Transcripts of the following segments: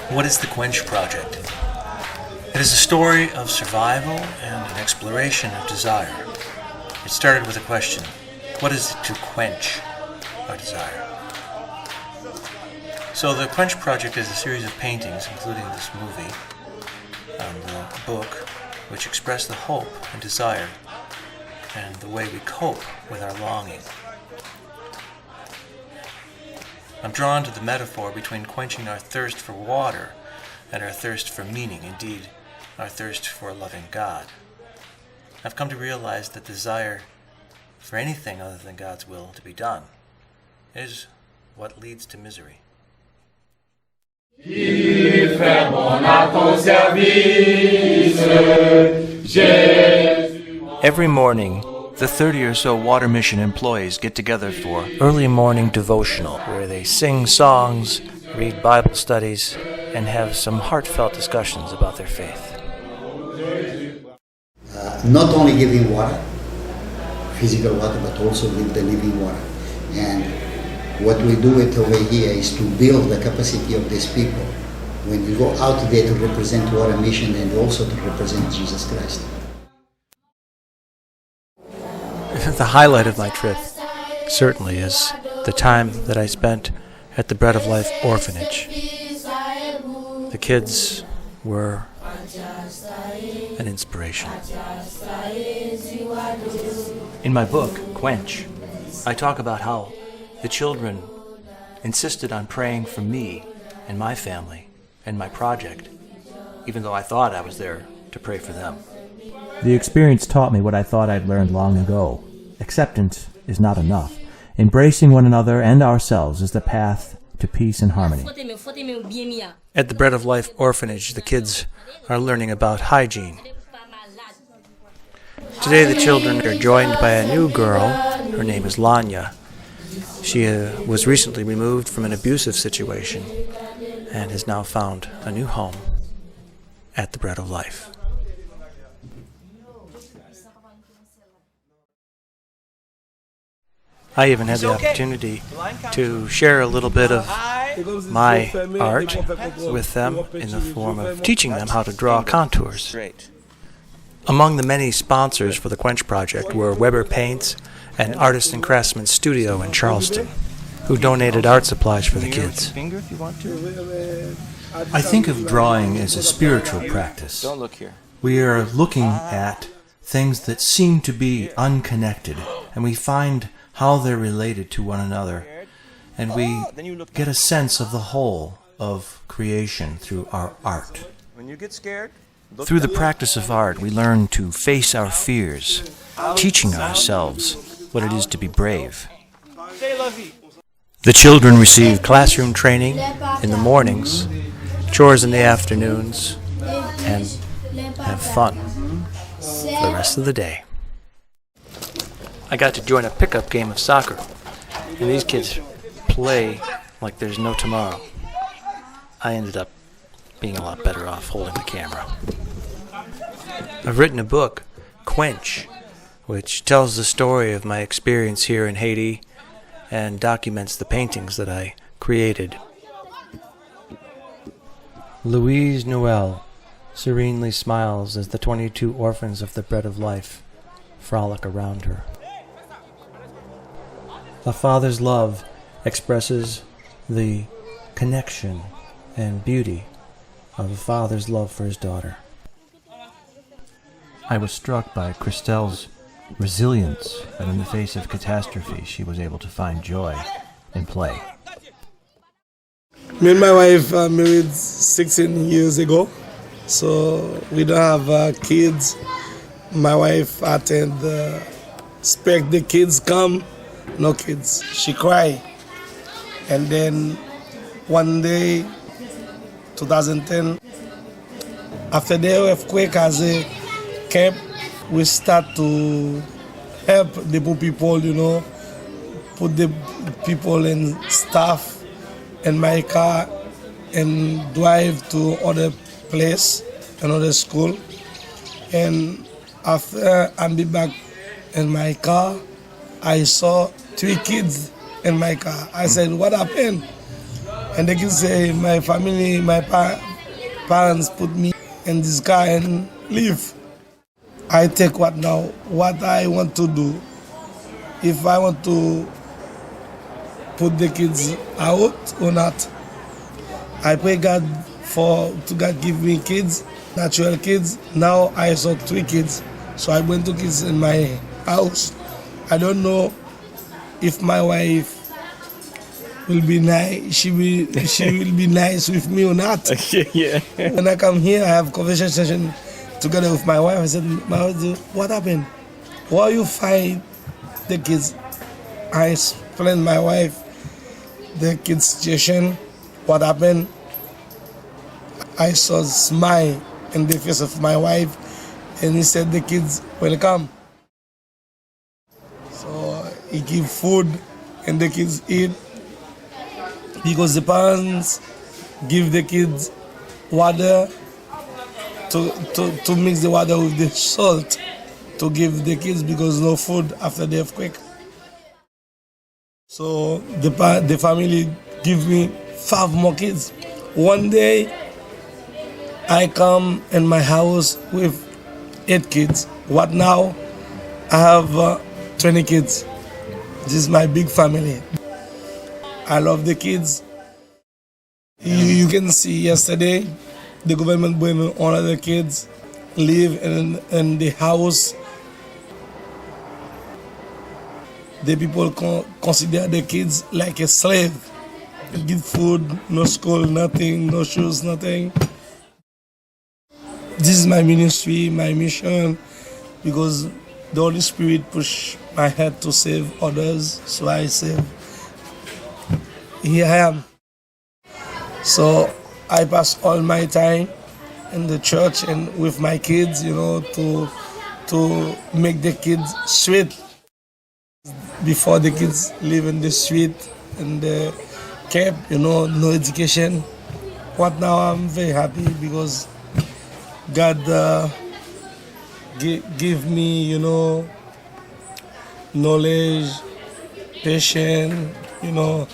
What is the Quench Project? It is a story of survival and an exploration of desire. It started with a question: what is it to quench our desire? So the Quench Project is a series of paintings, including this movie and the book, which express the hope and desire and the way we cope with our longing. I'm drawn to the metaphor between quenching our thirst for water and our thirst for meaning, indeed, our thirst for a loving God. I've come to realize that desire for anything other than God's will to be done is what leads to misery. Every morning, the 30 or so Water Mission employees get together for early morning devotional, where they sing songs, read Bible studies, and have some heartfelt discussions about their faith. Not only giving water, physical water, but also give the living water. And what we do it over here is to build the capacity of these people when we go out there to represent Water Mission and also to represent Jesus Christ. The highlight of my trip certainly is the time that I spent at the Bread of Life Orphanage. The kids were an inspiration. In my book, Quench, I talk about how the children insisted on praying for me and my family and my project, even though I thought I was there to pray for them. The experience taught me what I thought I'd learned long ago. Acceptance is not enough. Embracing one another and ourselves is the path to peace and harmony. At the Bread of Life Orphanage, the kids are learning about hygiene. Today the children are joined by a new girl. Her name is Lanya. She was recently removed from an abusive situation and has now found a new home at the Bread of Life. I even had the opportunity to share a little bit of my art with them in the form of teaching them how to draw contours. Among the many sponsors for the Quench Project were Weber Paints and Artist and Craftsman Studio in Charleston, who donated art supplies for the kids. I think of drawing as a spiritual practice. We are looking at things that seem to be unconnected, and we find how they're related to one another, and we get a sense of the whole of creation through our art. Through the practice of art, we learn to face our fears, teaching ourselves what it is to be brave. The children receive classroom training in the mornings, chores in the afternoons, and have fun for the rest of the day. I got to join a pickup game of soccer, and these kids play like there's no tomorrow. I ended up being a lot better off holding the camera. I've written a book, Quench, which tells the story of my experience here in Haiti and documents the paintings that I created. Louise Noel serenely smiles as the 22 orphans of the Bread of Life frolic around her. A father's love expresses the connection and beauty of a father's love for his daughter. I was struck by Christelle's resilience, that in the face of catastrophe she was able to find joy in play. Me and my wife are married 16 years ago, so we don't have kids. My wife expect the kids come, no kids. She cry. And then one day, 2010, after the earthquake as a camp, we start to help the poor people, put the people in staff in my car and drive to other place, another school. And after I be back in my car, I saw 3 kids in my car. I said, what happened? And the kids say, my family, my parents put me in this car and leave. I take what I want to do. If I want to put the kids out or not. I pray God to God give me kids, natural kids. Now I saw 3 kids. So I went to kids in my house. I don't know if my wife will be nice. She will be nice with me or not. Yeah. When I come here, I have conversation together with my wife. I said, my wife, what happened? Why you find the kids? I explained my wife the kids' situation, what happened. I saw a smile in the face of my wife, and he said the kids will come. So he give food and the kids eat, because the parents give the kids water to mix the water with the salt to give the kids, because no food after the earthquake. So the family give me 5 more kids. One day I come in my house with 8 kids. What now? I have 20 kids. This is my big family. I love the kids. You can see yesterday the government bring all of the kids live in the house. The people consider the kids like a slave. They give food, no school, nothing, no shoes, nothing. This is my ministry, my mission, because the Holy Spirit pushed my head to save others, so I save. Here I am. So I pass all my time in the church and with my kids, to make the kids sweet. Before the kids live in the street and the camp, no education. What now? I'm very happy because God give me, knowledge, patience,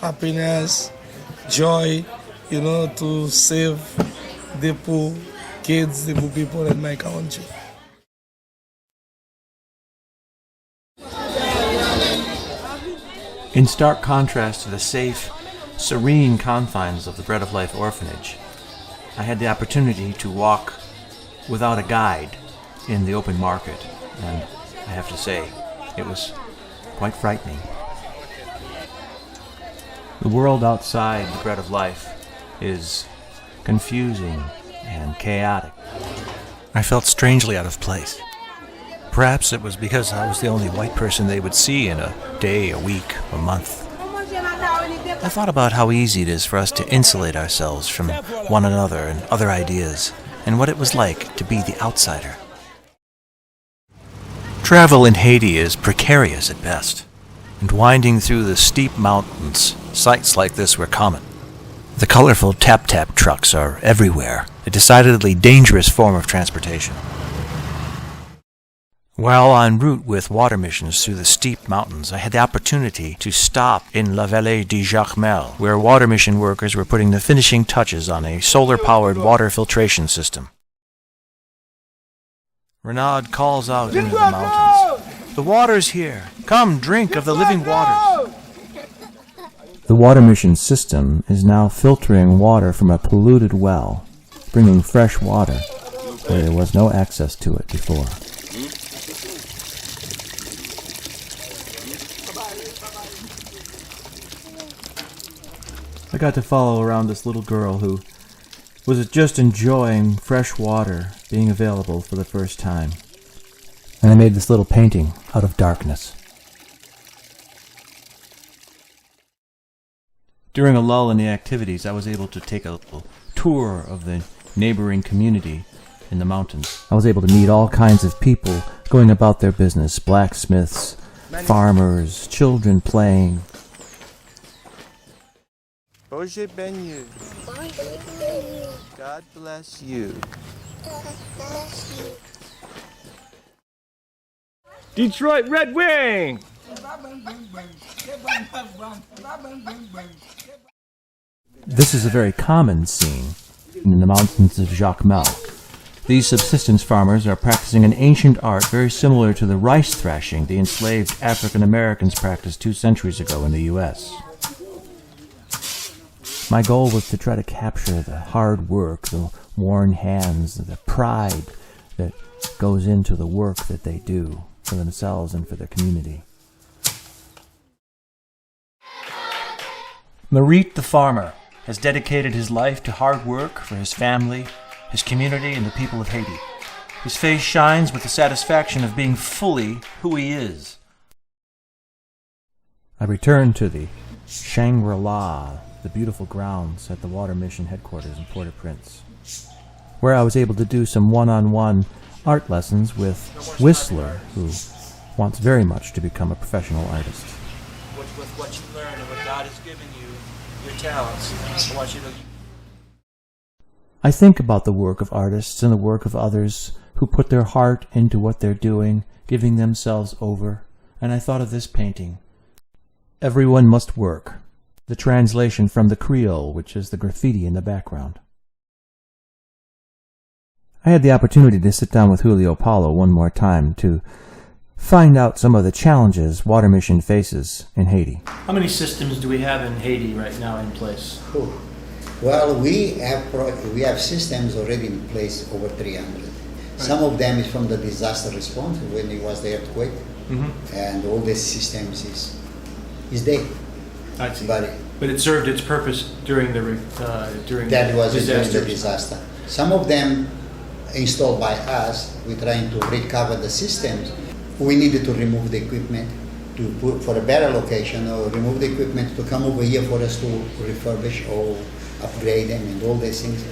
happiness, joy, to save the poor kids, the poor people in my country. In stark contrast to the safe, serene confines of the Bread of Life Orphanage, I had the opportunity to walk without a guide in the open market, and I have to say, it was quite frightening. The world outside the Bread of Life is confusing and chaotic. I felt strangely out of place. Perhaps it was because I was the only white person they would see in a day, a week, a month. I thought about how easy it is for us to insulate ourselves from one another and other ideas, and what it was like to be the outsider. Travel in Haiti is precarious at best, and winding through the steep mountains, sights like this were common. The colorful tap-tap trucks are everywhere, a decidedly dangerous form of transportation. While en route with water missions through the steep mountains, I had the opportunity to stop in La Vallée de Jacmel, where water mission workers were putting the finishing touches on a solar-powered water filtration system. Renaud calls out into the mountains, "The water's here! Come, drink of the living waters!" The water mission system is now filtering water from a polluted well, bringing fresh water where there was no access to it before. I got to follow around this little girl who was just enjoying fresh water being available for the first time. And I made this little painting out of darkness. During a lull in the activities, I was able to take a little tour of the neighboring community in the mountains. I was able to meet all kinds of people going about their business, blacksmiths, farmers, children playing. Hoje benyu. God bless you. Detroit Red Wing! This is a very common scene in the mountains of Jacmel. These subsistence farmers are practicing an ancient art very similar to the rice thrashing the enslaved African Americans practiced 2 centuries ago in the U.S. My goal was to try to capture the hard work, the worn hands, the pride that goes into the work that they do for themselves and for their community. Marit the farmer has dedicated his life to hard work for his family, his community, and the people of Haiti. His face shines with the satisfaction of being fully who he is. I returned to the Shangri-La, the beautiful grounds at the Water Mission headquarters in Port-au-Prince, where I was able to do some one-on-one art lessons with Whistler, who wants very much to become a professional artist. With what you learn and what God has given you, your talents, I want you to... I think about the work of artists and the work of others who put their heart into what they're doing, giving themselves over, and I thought of this painting. Everyone must work. The translation from the Creole, which is the graffiti in the background. I had the opportunity to sit down with Julio Paulo one more time to find out some of the challenges Water Mission faces in Haiti. How many systems do we have in Haiti right now in place? Well, we have systems already in place, over 300. Right. Some of them is from the disaster response when it was the earthquake, and all the systems is there. I see. But it served its purpose during the disaster. Some of them installed by us. We're trying to recover the systems. We needed to remove the equipment to put for a better location, or remove the equipment to come over here for us to refurbish or upgrade them and all these things.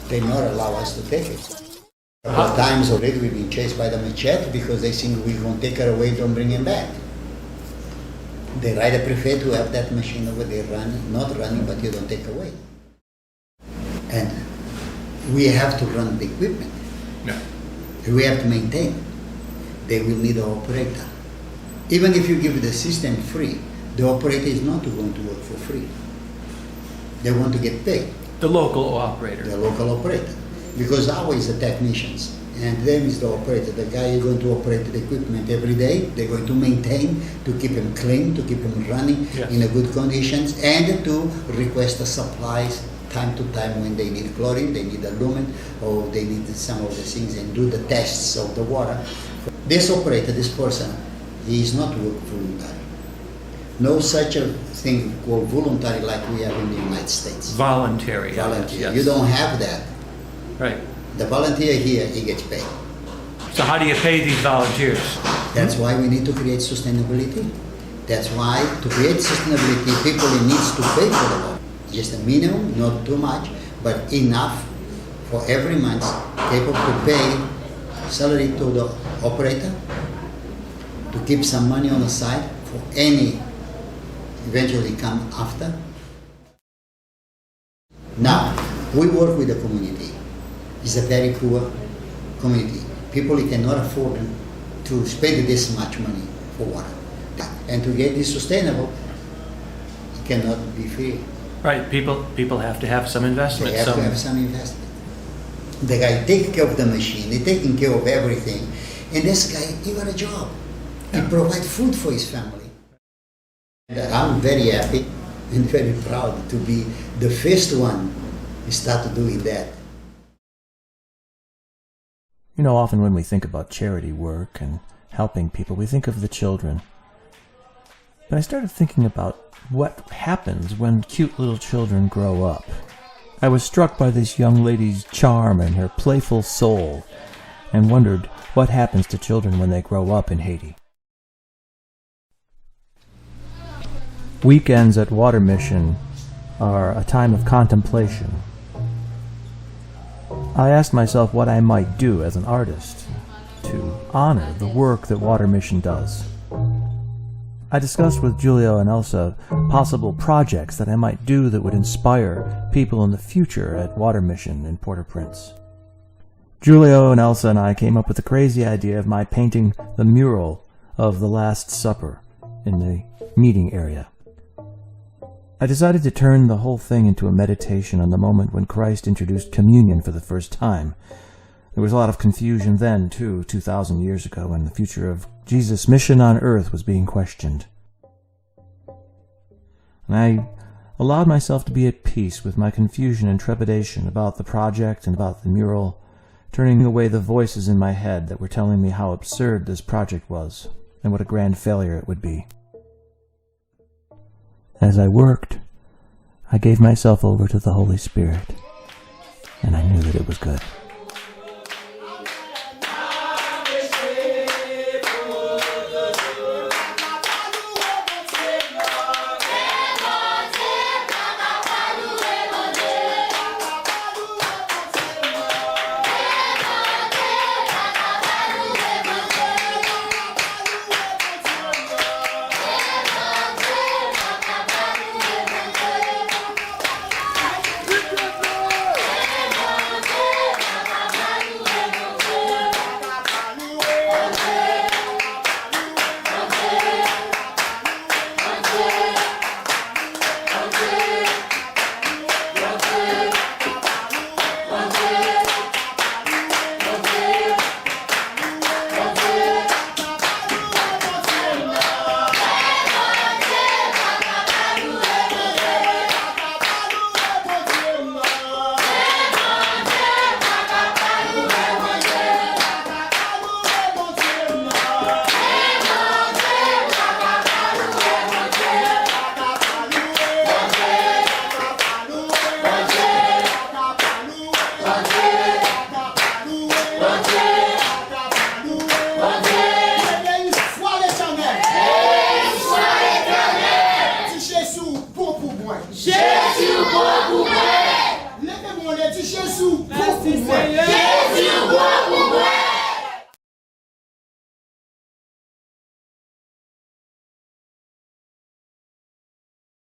They not allow us to take it. A couple of times already we've been chased by the machete because they think we're going to take her away, don't bring him back. They rather prefer to have that machine over there running, not running, but you don't take away. And we have to run the equipment. Yeah. We have to maintain. They will need an operator. Even if you give the system free, the operator is not going to work for free. They want to get paid. The local operator. The local operator. Because ours is the technicians, and them is the operator. The guy is going to operate the equipment every day. They're going to maintain, to keep him clean, to keep him running in a good conditions, and to request the supplies time to time when they need chlorine, they need aluminum, or they need some of the things, and do the tests of the water. This operator, this person, he is not voluntary. No such a thing called voluntary like we have in the United States. Voluntary. Volunteer. Yes. You don't have that. Right. The volunteer here, he gets paid. So how do you pay these volunteers? That's why we need to create sustainability. That's why to create sustainability, people needs to pay for the water. Just a minimum, not too much, but enough for every month, capable to pay salary to the operator, to keep some money on the side for any eventually come after. Now, we work with the community. It's a very poor community. People cannot afford to spend this much money for water. And to get this sustainable, it cannot be free. Right, people have to have some investment. They have to have some investment. The guy taking care of the machine, he's taking care of everything. And this guy, he got a job. He provides food for his family. And I'm very happy and very proud to be the first one who started doing that. You know, often when we think about charity work and helping people, we think of the children. But I started thinking about what happens when cute little children grow up. I was struck by this young lady's charm and her playful soul, and wondered what happens to children when they grow up in Haiti. Weekends at Water Mission are a time of contemplation. I asked myself what I might do as an artist to honor the work that Water Mission does. I discussed with Julio and Elsa possible projects that I might do that would inspire people in the future at Water Mission in Port-au-Prince. Julio and Elsa and I came up with the crazy idea of my painting the mural of the Last Supper in the meeting area. I decided to turn the whole thing into a meditation on the moment when Christ introduced communion for the first time. There was a lot of confusion then, too, 2,000 years ago, when the future of Jesus' mission on earth was being questioned. And I allowed myself to be at peace with my confusion and trepidation about the project and about the mural, turning away the voices in my head that were telling me how absurd this project was and what a grand failure it would be. As I worked, I gave myself over to the Holy Spirit, and I knew that it was good. Jésus, bon pour moi. Levez-moi, Jésus, bon pour moi.